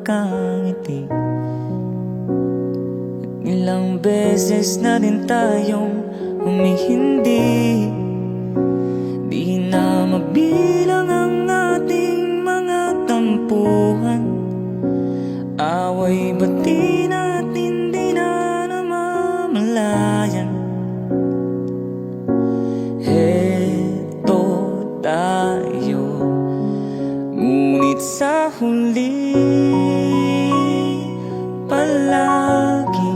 nakangiti. Ilang beses na din tayong humihindi. Di na mabilang ang ating mga tampuhan. Away bati natin di na namamalayan. Heto tayo, ngunit sa huli palagi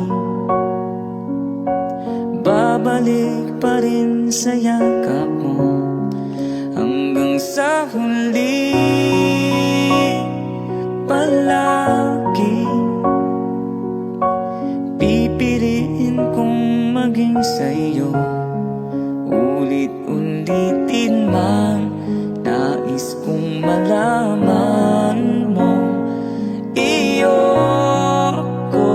babalik pa rin sa yakap mo. Hanggang sa huli palagi pipiliin kong maging sa'yo. Ulit-ulitin man nais kong malaman mo, iyo ko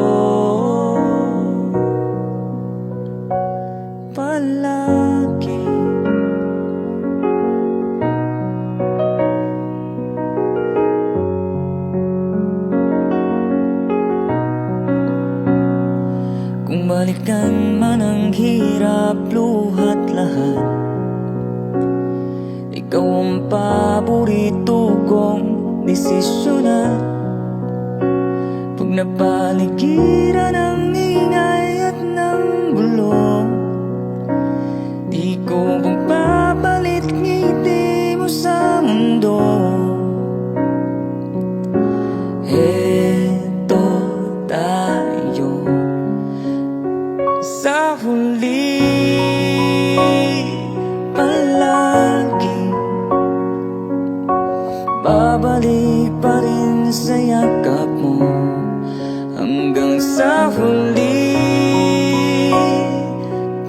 palagi. Kung balikan man ang hirap, luhat lahat, ikaw ang paborito kong desisyonan. Pag napaligiran ng ingay at ng gulo, di ko magpapalit ngiti mo sa mundo. Heto tayo sa huli palagi, babalik pa rin sa yakap mo. Hanggang sa huli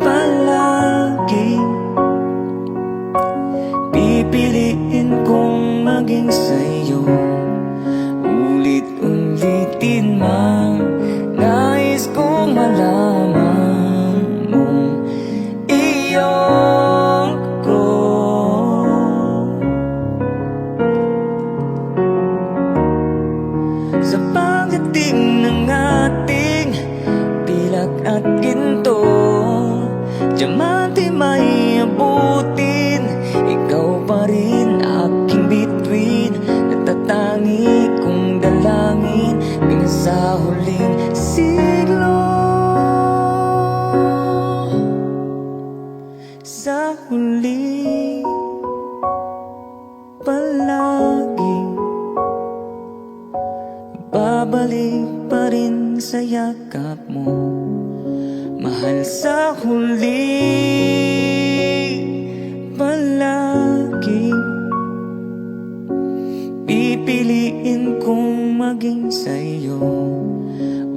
palagi pipiliin kong maging sa'yo. Ulit-ulitin man nais kong malaman mo, iyo ko sa pagdating ng ating pilak at ginto. Diamante may abutin, ikaw pa rin aking bituin. Natatangi kong dalangin hanggang sa huling siglo. Sa huli palagi babalik pa rin sa yakap mo. Mahal, sa huli palagi pipiliin kong maging sa'yo.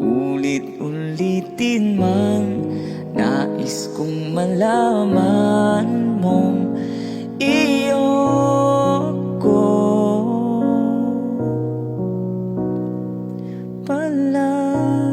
Ulit-ulitin man nais kong malaman mo, iyo ko palagi.